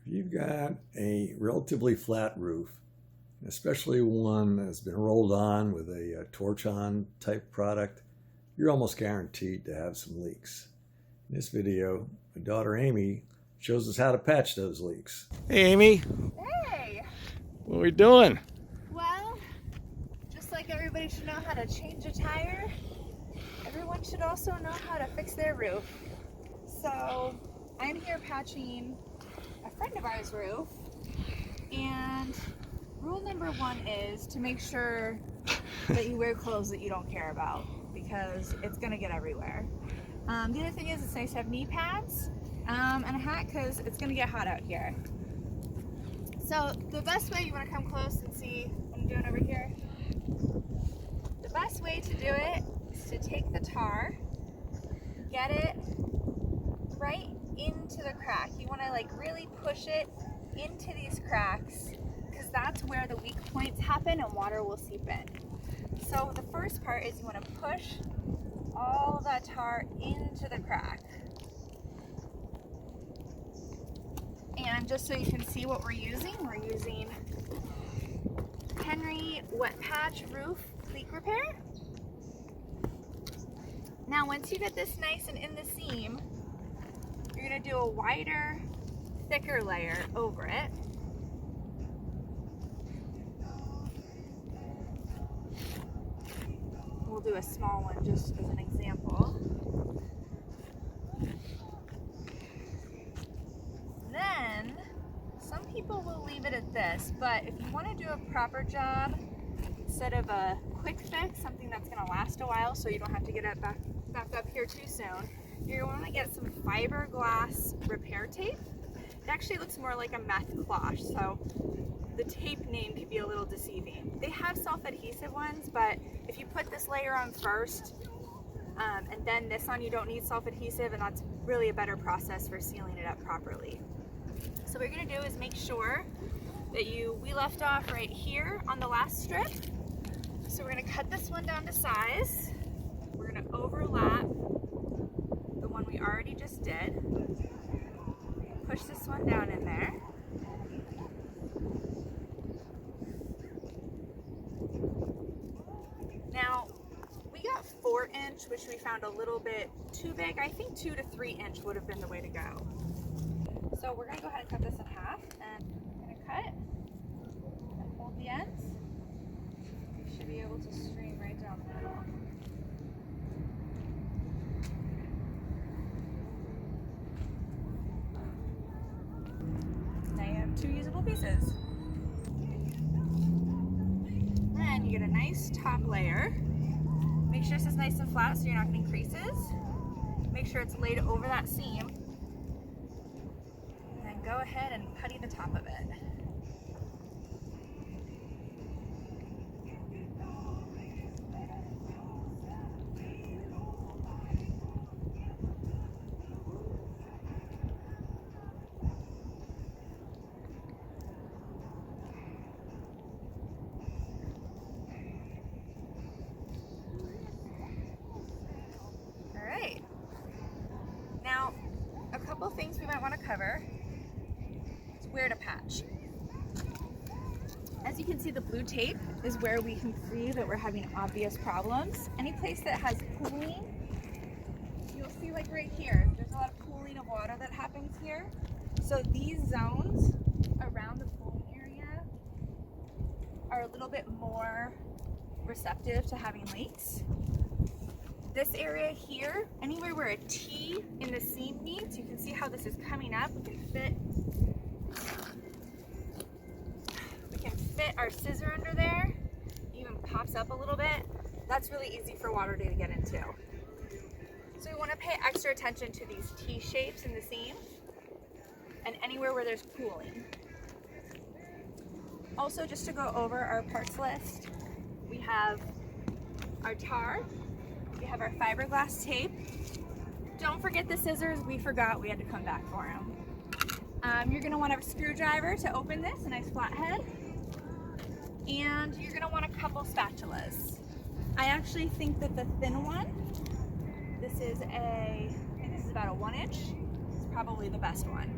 You've got a relatively flat roof, especially one that's been rolled on with a torch-on type product. You're almost guaranteed to have some leaks. In this video, my daughter Amy shows us how to patch those leaks. Hey Amy! Hey! What are we doing? Well, just like everybody should know how to change a tire, everyone should also know how to fix their roof. So, I'm here patching a friend of ours' roof, and rule number one is to make sure that you wear clothes that you don't care about, because it's going to get everywhere. The other thing is it's nice to have knee pads and a hat because it's going to get hot out here. So the best way, you want to come close and see what I'm doing over here? The best way to do it is to take the tar, get it right into the crack. You want to like really push it into these cracks because that's where the weak points happen and water will seep in. So the first part is you want to push all that tar into the crack. And just so you can see what we're using Henry Wet Patch Roof Leak Repair. Now once you get this nice and in the seam, you're going to do a wider, thicker layer over it. We'll do a small one just as an example. Then, some people will leave it at this, but if you want to do a proper job, instead of a quick fix, something that's going to last a while so you don't have to get it back up here too soon, you're going to want to get some fiberglass repair tape. It actually looks more like a meth cloche, so the tape name could be a little deceiving. They have self-adhesive ones, but if you put this layer on first and then this on, you don't need self-adhesive, and that's really a better process for sealing it up properly. So what you're going to do is make sure that we left off right here on the last strip. So we're going to cut this one down to size. We're going to overlap the one we already just did. Push this one down in there. Now, we got 4-inch, which we found a little bit too big. I think 2 to 3-inch would have been the way to go. So we're going to go ahead and cut this in half, and I'm going to cut and hold the ends. You should be able to stream right down the middle. Now you have 2 usable pieces. Then you get a nice top layer. Make sure this is nice and flat so you're not getting creases. Make sure it's laid over that seam. And then go ahead and putty the top of it. Now, a couple things we might want to cover is where to patch. As you can see, the blue tape is where we can see that we're having obvious problems. Any place that has pooling, you'll see like right here, there's a lot of pooling of water that happens here. So these zones around the pooling area are a little bit more receptive to having leaks. This area here, anywhere where a T in the seam meets, you can see how this is coming up. We can fit our scissor under there. It even pops up a little bit. That's really easy for water to get into. So we want to pay extra attention to these T shapes in the seam and anywhere where there's pooling. Also, just to go over our parts list, we have our tar. We have our fiberglass tape. Don't forget the scissors. We forgot, we had to come back for them. You're going to want a screwdriver to open this, a nice flathead. And you're going to want a couple spatulas. I actually think that the thin one, I think this is about a 1-inch, is probably the best one.